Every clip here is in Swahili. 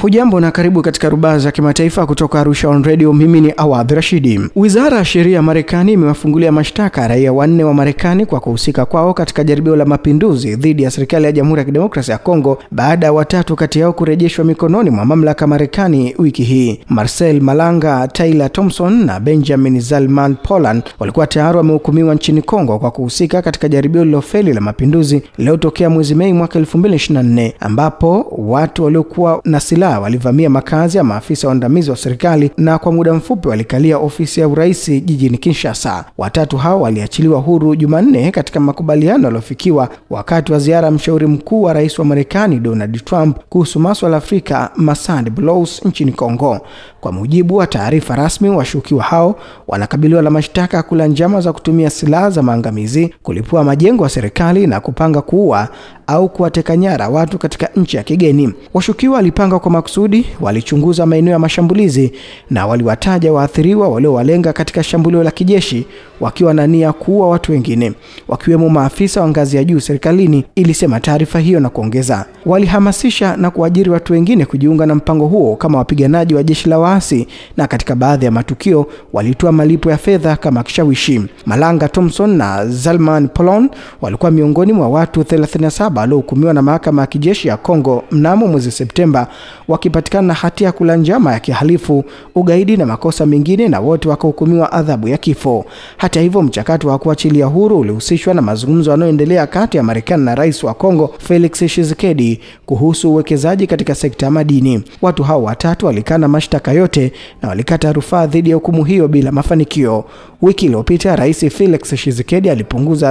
Hujambo na karibu katika rubaa za kimataifa kutoka Arusha On Radio. Mimi ni Awadh Rashidi. Wizara ya Sheria ya Marekani imewafungulia mashtaka raia 4 wa Marekani kwa kuhusika kwao katika jaribio la mapinduzi dhidi ya serikali ya Jamhuri ya Kidemokrasia ya Kongo baada ya 3 kati yao kurejeshwa mikononi mwa mamlaka Marekani wiki hii. Marcel Malanga, Tyler Thompson na Benjamin Zalman Poland walikuwa tayari wamehukumiwa nchini Kongo kwa kuhusika katika jaribio lililofeli la mapinduzi lililotokea mwezi Mei mwaka 2024 ambapo watu waliokuwa na silaha walivamia makazi ya maafisa waandamizi wa serikali na kwa muda mfupi walikalia ofisi ya urais jijini Kinshasa. 3 hao waliachiliwa huru Jumanne katika makubaliano yaliyofikiwa wakati wa ziara ya mshauri mkuu wa rais wa Marekani Donald Trump kuhusu masuala ya Afrika Masad Boulos nchini Kongo. Kwa mujibu wa taarifa rasmi, washukiwa hao wanakabiliwa na mashtaka ya kula njama za kutumia silaha za maangamizi, kulipua majengo ya serikali na kupanga kuua au kuwateka nyara watu katika nchi ya kigeni. Washukiwa walipanga kwa makusudi, walichunguza maeneo ya mashambulizi na waliwataja waathiriwa waliowalenga katika shambulio la kijeshi wakiwa na nia kuua watu wengine, wakiwemo maafisa wa ngazi ya juu serikalini, ilisema taarifa hiyo, na kuongeza walihamasisha na kuajiri watu wengine kujiunga na mpango huo kama wapiganaji wa jeshi la waasi, na katika baadhi ya matukio walitoa malipo ya fedha kama kishawishi. Malanga, Thompson na Zalman Poland walikuwa miongoni mwa watu 37 waliohukumiwa na mahakama ya kijeshi ya Kongo mnamo mwezi Septemba, wakipatikana na hatia ya kula njama ya kihalifu, ugaidi na makosa mengine, na wote wakahukumiwa adhabu ya kifo. Hata hivyo, mchakato wa kuachilia huru ulihusishwa na mazungumzo yanayoendelea kati ya Marekani na rais wa Kongo Felix Tshisekedi kuhusu uwekezaji katika sekta ya madini. Watu hao 3 walikana mashtaka yote na walikata rufaa dhidi ya hukumu hiyo bila mafanikio. Wiki iliyopita Rais Felix Tshisekedi alipunguza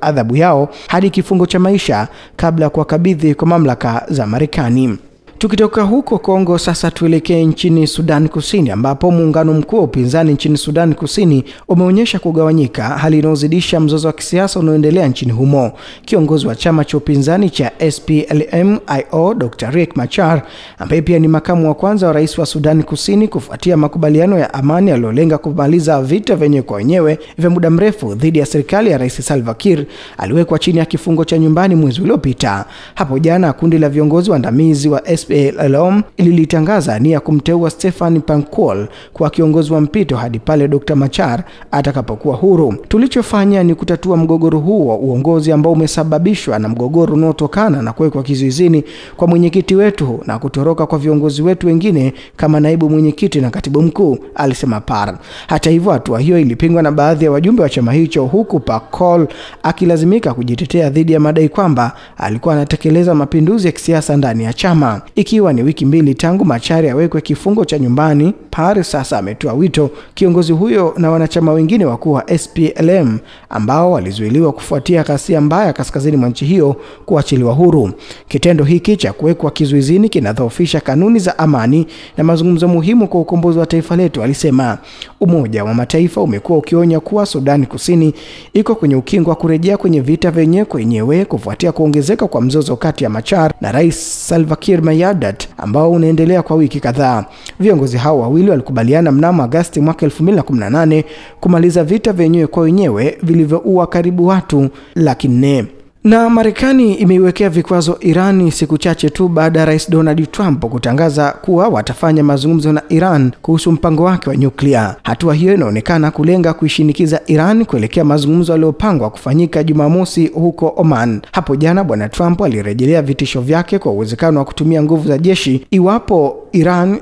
adhabu yao hadi kifungo cha maisha kabla ya kuwakabidhi kwa mamlaka za Marekani. Tukitoka huko Kongo sasa tuelekee nchini Sudan Kusini, ambapo muungano mkuu wa upinzani nchini Sudan Kusini umeonyesha kugawanyika, hali inayozidisha mzozo wa kisiasa unaoendelea nchini humo. Kiongozi wa chama cha upinzani cha SPLM-IO Dr. Riek Machar, ambaye pia ni makamu wa kwanza wa rais wa Sudan Kusini kufuatia makubaliano ya amani yaliyolenga kumaliza vita vyenyewe kwa wenyewe vya muda mrefu dhidi ya serikali ya Rais Salva Kiir, aliwekwa chini ya kifungo cha nyumbani mwezi uliopita. Hapo jana kundi la viongozi waandamizi wa SPLM lilitangaza nia kumteua Stefan Pankol kwa kiongozi wa mpito hadi pale Dr. Machar atakapokuwa huru. Tulichofanya ni kutatua mgogoro huu wa uongozi ambao umesababishwa na mgogoro unaotokana na kuwekwa kizuizini kwa mwenyekiti wetu na kutoroka kwa viongozi wetu wengine kama naibu mwenyekiti na katibu mkuu, alisema Par. Hata hivyo, hatua hiyo ilipingwa na baadhi ya wajumbe wa chama hicho, huku Pankol akilazimika kujitetea dhidi ya madai kwamba alikuwa anatekeleza mapinduzi ya kisiasa ndani ya chama. Ikiwa ni wiki 2 tangu Machar awekwe kifungo cha nyumbani, Par sasa ametoa wito kiongozi huyo na wanachama wengine wakuu wa SPLM ambao walizuiliwa kufuatia ghasia mbaya kaskazini mwa nchi hiyo kuachiliwa huru. Kitendo hiki cha kuwekwa kizuizini kinadhoofisha kanuni za amani na mazungumzo muhimu kwa ukombozi wa taifa letu, alisema. Umoja wa Mataifa umekuwa ukionya kuwa Sudan Kusini iko kwenye ukingo wa kurejea kwenye vita vyenyewe kwa wenyewe kufuatia kuongezeka kwa mzozo kati ya Machar na Rais Salva Kiir Mayardit ambao unaendelea kwa wiki kadhaa. Viongozi hao wawili walikubaliana mnamo Agosti mwaka 2018 kumaliza vita vyenyewe kwa wenyewe vilivyoua karibu watu 400,000. Na Marekani imeiwekea vikwazo Irani siku chache tu baada ya Rais Donald Trump kutangaza kuwa watafanya mazungumzo na Iran kuhusu mpango wake wa nyuklia. Hatua hiyo inaonekana kulenga kuishinikiza Iran kuelekea mazungumzo yaliyopangwa kufanyika Jumamosi huko Oman. Hapo jana Bwana Trump alirejelea vitisho vyake kwa uwezekano wa kutumia nguvu za jeshi iwapo Iran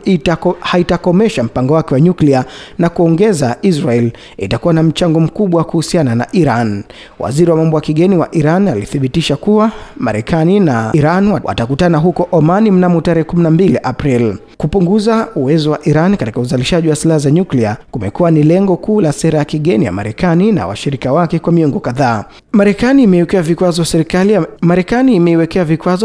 haitakomesha mpango wake wa nyuklia, na kuongeza Israel itakuwa na mchango mkubwa kuhusiana na Iran. Waziri wa mambo ya kigeni wa Iran alithibitisha kuwa Marekani na Iran watakutana huko Oman mnamo tarehe 12 April. Kupunguza uwezo wa Iran katika uzalishaji wa silaha za nyuklia kumekuwa ni lengo kuu la sera ya kigeni ya Marekani na washirika wake kwa miongo kadhaa. Marekani imeiwekea vikwazo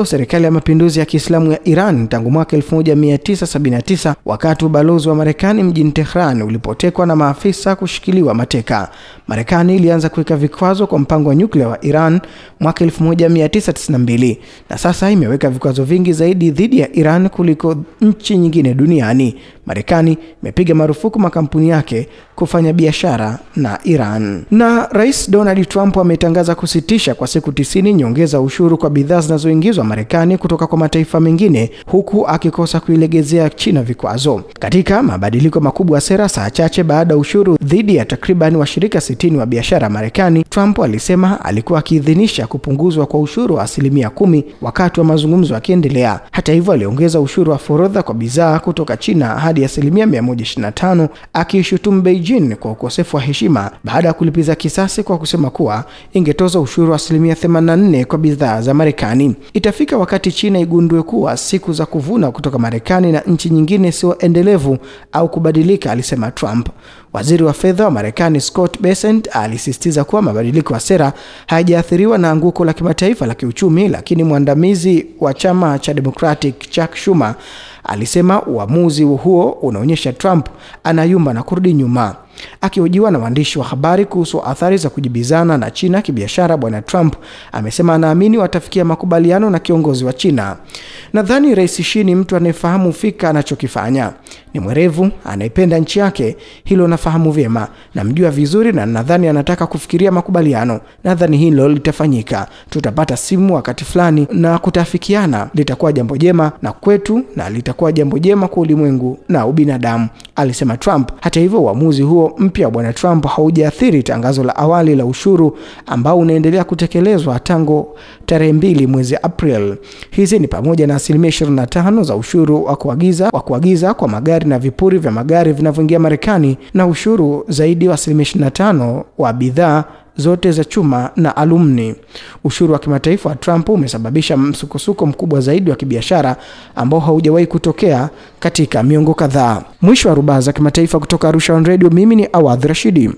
serikali ya mapinduzi ya Kiislamu ya Iran tangu mwaka 1979 wakati ubalozi wa Marekani mjini Tehran ulipotekwa na maafisa kushikiliwa mateka. Marekani ilianza kuweka vikwazo kwa mpango wa nyuklia wa Iran mwaka 1992 na sasa imeweka vikwazo vingi zaidi dhidi ya Iran kuliko nchi nyingine duniani. Marekani imepiga marufuku makampuni yake kufanya biashara na Iran. Na Rais Donald Trump ametangaza kusitisha kwa siku 90 nyongeza ushuru kwa bidhaa zinazoingizwa Marekani kutoka kwa mataifa mengine, huku akikosa kuilegezea China vikwazo. Katika mabadiliko makubwa ya sera saa chache baada ushuru dhidi ya takriban washirika 60 wa biashara Marekani, Trump alisema alikuwa akiidhinisha kupunguzwa kwa ushuru wa 10% wakati wa mazungumzo yakiendelea. Hata hivyo, aliongeza ushuru wa forodha kwa bidhaa kutoka China hadi 125%, akishutumu Beijing kwa ukosefu wa heshima baada ya kulipiza kisasi kwa kusema kuwa ingetoza ushuru wa 84% kwa bidhaa za Marekani. Itafika wakati China igundue kuwa siku za kuvuna kutoka Marekani na nchi nyingine sio endelevu au kubadilika, alisema Trump. Waziri wa fedha wa Marekani Scott Bessent alisisitiza kuwa mabadiliko ya sera hayajaathiriwa na anguko la kimataifa la kiuchumi, lakini mwandamizi wa chama cha Democratic Chuck Schumer alisema uamuzi huo unaonyesha Trump anayumba na kurudi nyuma. Akihojiwa na waandishi wa habari kuhusu athari za kujibizana na China kibiashara, Bwana Trump amesema anaamini watafikia makubaliano na kiongozi wa China. Nadhani Rais Xi ni mtu anayefahamu fika anachokifanya. Ni mwerevu, anaipenda nchi yake, hilo nafahamu vyema. Namjua vizuri na nadhani anataka kufikiria makubaliano. Nadhani hilo litafanyika. Tutapata simu wakati fulani na kutafikiana. Litakuwa jambo jema na kwetu na litakuwa jambo jema kwa ulimwengu na ubinadamu, alisema Trump. Hata hivyo, uamuzi huo mpya wa Bwana Trump haujaathiri tangazo la awali la ushuru ambao unaendelea kutekelezwa tangu tarehe 2 mwezi April. Hizi ni pamoja na 25% za ushuru wa kuagiza kwa magari na vipuri vya magari vinavyoingia Marekani na ushuru zaidi wa 25% wa bidhaa zote za chuma na alumni. Ushuru wa kimataifa wa Trump umesababisha msukosuko mkubwa zaidi wa kibiashara ambao haujawahi kutokea katika miongo kadhaa. Mwisho wa rubaa za kimataifa kutoka Arusha On Radio, mimi ni Awadh Rashidi.